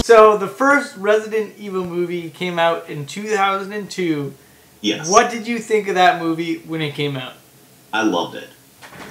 So the first Resident Evil movie came out in 2002. Yes. What did you think of that movie when it came out? I loved it.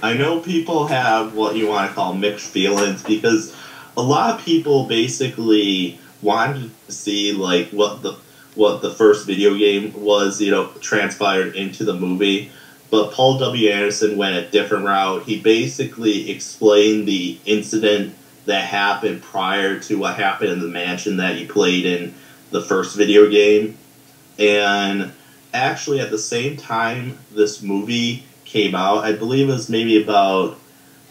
I know people have what you want to call mixed feelings because a lot of people basically wanted to see like what the first video game was, transpired into the movie. But Paul W. Anderson went a different route. He basically explained the incident that happened prior to what happened in the mansion that you played in the first video game. And actually at the same time this movie came out, I believe it was maybe about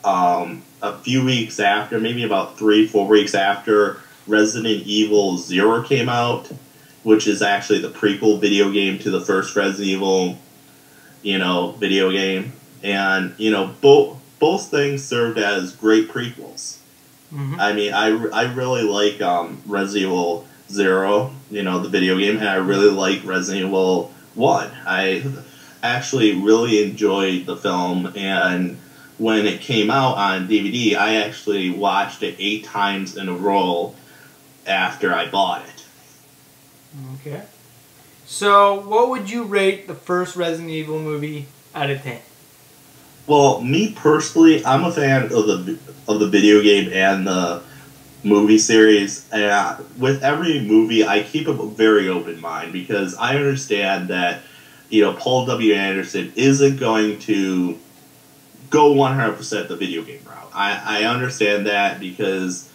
a few weeks after, maybe about 3-4 weeks after Resident Evil 0 came out, which is actually the prequel video game to the first Resident Evil, video game. And, both things served as great prequels. Mm-hmm. I mean, I really like Resident Evil 0, the video game, and I really like Resident Evil 1. I actually really enjoyed the film, and when it came out on DVD, I actually watched it 8 times in a row after I bought it. Okay. So, what would you rate the first Resident Evil movie out of 10? Well, me personally, I'm a fan of the video game and the movie series. And with every movie, I keep a very open mind because I understand that, Paul W. Anderson isn't going to go 100% the video game route. I understand that because,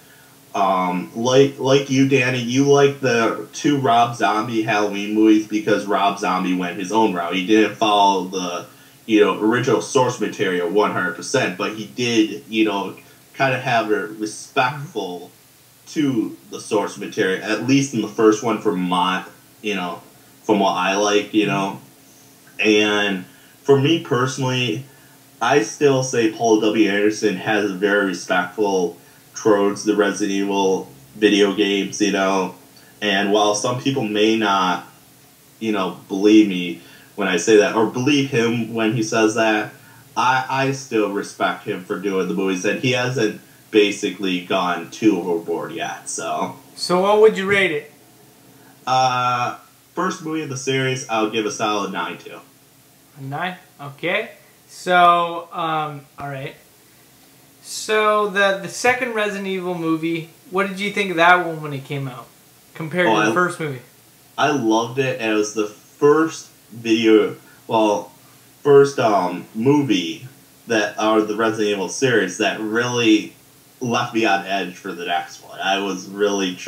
like you, Danny, you like the 2 Rob Zombie Halloween movies because Rob Zombie went his own route. He didn't follow the original source material 100%, but he did, kind of have a respectful to the source material, at least in the first one from my, from what I like, And for me personally, I still say Paul W. Anderson has a very respectful towards the Resident Evil video games, and while some people may not, believe me when I say that, or believe him when he says that, I still respect him for doing the movies, and he hasn't basically gone too overboard yet, so. So what would you rate it? First movie of the series, I'll give a solid 9 to. A 9? Okay. So, alright. So, the second Resident Evil movie, what did you think of that one when it came out? Compared to the first movie? I loved it, and it was the first movie that are the Resident Evil series that really left me on edge for the next one. I was really,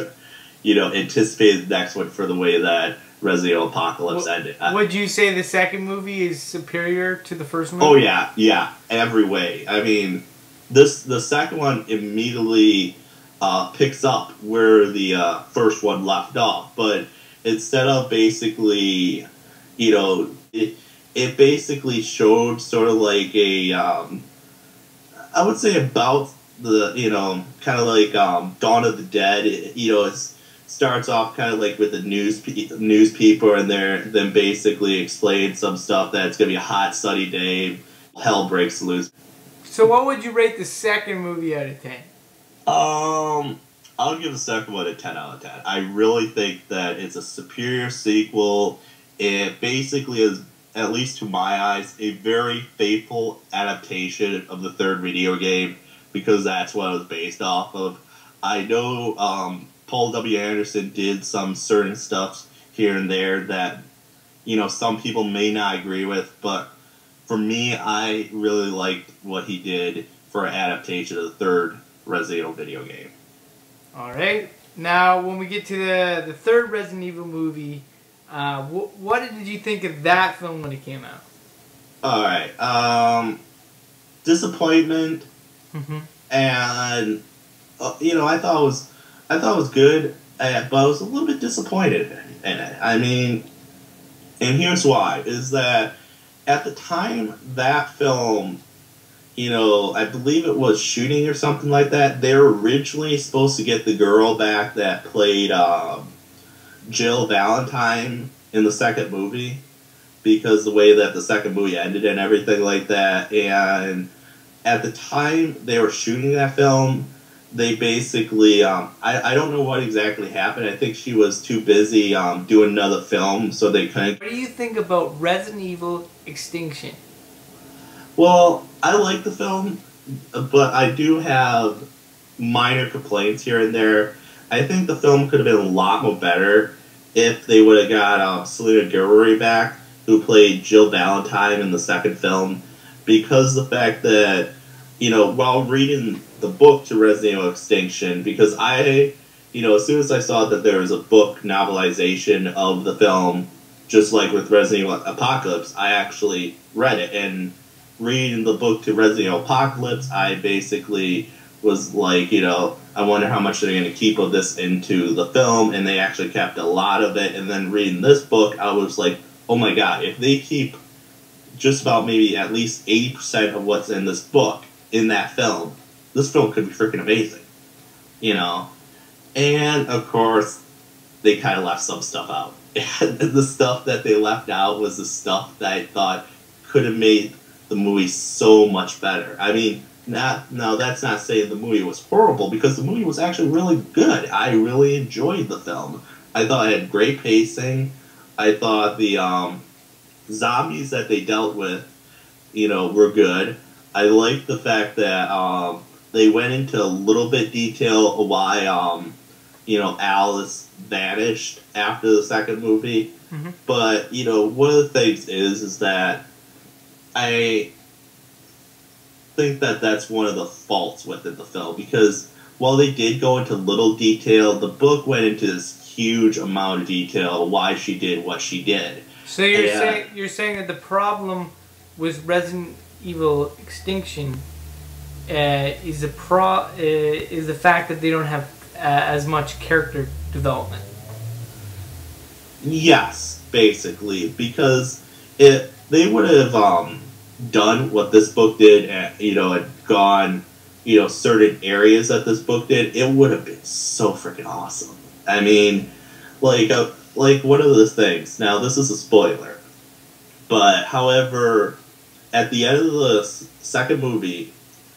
anticipated the next one for the way that Resident Evil Apocalypse ended. Would you say the second movie is superior to the first movie? Oh yeah, every way. I mean, the second one immediately picks up where the first one left off, but instead of basically, it basically showed sort of like a, I would say about the, kind of like Dawn of the Dead. It starts off kind of like with the news people, and then basically explain some stuff that it's going to be a hot, sunny day, hell breaks loose. So what would you rate the second movie out of 10? I'll give the second one a 10 out of 10. I really think that it's a superior sequel. It basically is, at least to my eyes, a very faithful adaptation of the third video game because that's what it was based off of. I know Paul W. Anderson did some certain stuff here and there that, some people may not agree with, but for me, I really liked what he did for an adaptation of the third Resident Evil video game. Alright, now when we get to the third Resident Evil movie, what did you think of that film when it came out? Alright, disappointment, and, I thought it was good, but I was a little bit disappointed in it. I mean, and here's why, is that at the time that film I believe it was shooting or something like that. They were originally supposed to get the girl back that played Jill Valentine in the second movie, because the way that the second movie ended and everything like that. And at the time they were shooting that film, they basically, I don't know what exactly happened. I think she was too busy doing another film, so they couldn't. What do you think about Resident Evil Extinction? Well, I like the film, but I do have minor complaints here and there. I think the film could have been a lot more better if they would have got Selena Gilroy back, who played Jill Valentine in the second film, because the fact that, while reading the book to Resident Evil Extinction, because as soon as I saw that there was a book novelization of the film, just like with Resident Evil Apocalypse, I actually read it. And reading the book to Resident Evil Apocalypse, I basically was like, I wonder how much they're going to keep of this into the film, and they actually kept a lot of it. And then reading this book, I was like, oh my god, if they keep just about maybe at least 80% of what's in this book in that film, this film could be freaking amazing. And, of course, they kind of left some stuff out. And the stuff that they left out was the stuff that I thought could have made the movie so much better. I mean, now that's not saying the movie was horrible, because the movie was actually really good. I really enjoyed the film. I thought it had great pacing. I thought the zombies that they dealt with, were good. I liked the fact that they went into a little bit detail of why, Alice vanished after the second movie. Mm-hmm. But, one of the things is that I think that that's one of the faults within the film, because while they did go into little detail, the book went into this huge amount of detail why she did what she did. So you're saying that the problem with Resident Evil Extinction is the fact that they don't have as much character development. Yes, basically, because if they would have done what this book did, and had gone, certain areas that this book did, it would have been so freaking awesome. I mean, like one of those things. Now, this is a spoiler, but however, at the end of the second movie,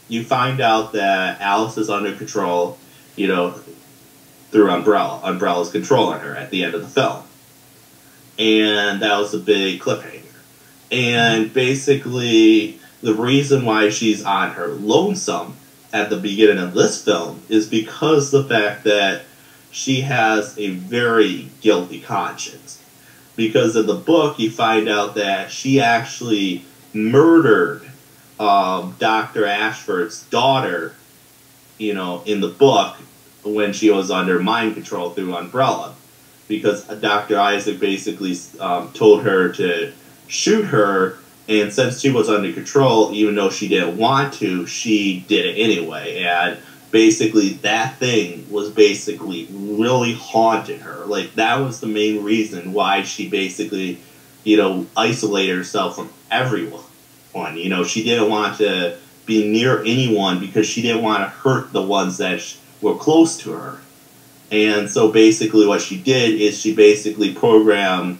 you find out that Alice is under control, through Umbrella. Umbrella's controlling her at the end of the film. And that was a big cliffhanger. And basically, the reason why she's on her lonesome at the beginning of this film is because the fact that she has a very guilty conscience. Because in the book, you find out that she actually murdered Dr. Ashford's daughter, in the book, when she was under mind control through Umbrella. Because Dr. Isaac basically told her to shoot her, and since she was under control, even though she didn't want to, she did it anyway. And basically, that thing was basically really haunting her. Like, that was the main reason why she basically, isolated herself from everyone. She didn't want to be near anyone because she didn't want to hurt the ones that were close to her. And so basically what she did is she basically programmed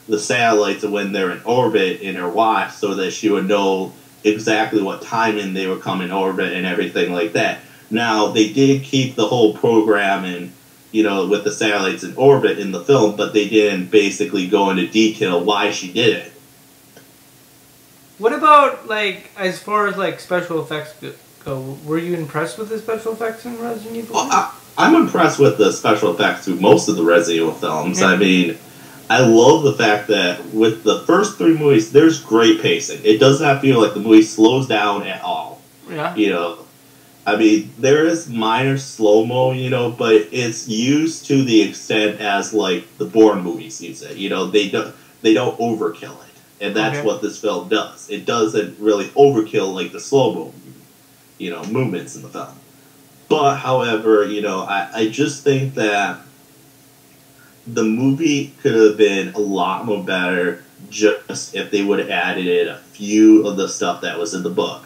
the satellites when they're in orbit in her watch so that she would know exactly what timing they would come in orbit and everything like that. Now, they did keep the whole program and, with the satellites in orbit in the film, but they didn't basically go into detail why she did it. What about, as far as, special effects go? Were you impressed with the special effects in Resident Evil? Well, I'm impressed with the special effects through most of the Resident Evil films. Yeah. I mean, I love the fact that with the first three movies, there's great pacing. It does not feel like the movie slows down at all. Yeah. I mean, there is minor slow-mo, but it's used to the extent as, the Bourne movies use it. They don't overkill it. And that's what this film does. It doesn't really overkill, the slow-mo, movements in the film. But, however, I just think that the movie could have been a lot more better just if they would have added in a few of the stuff that was in the book.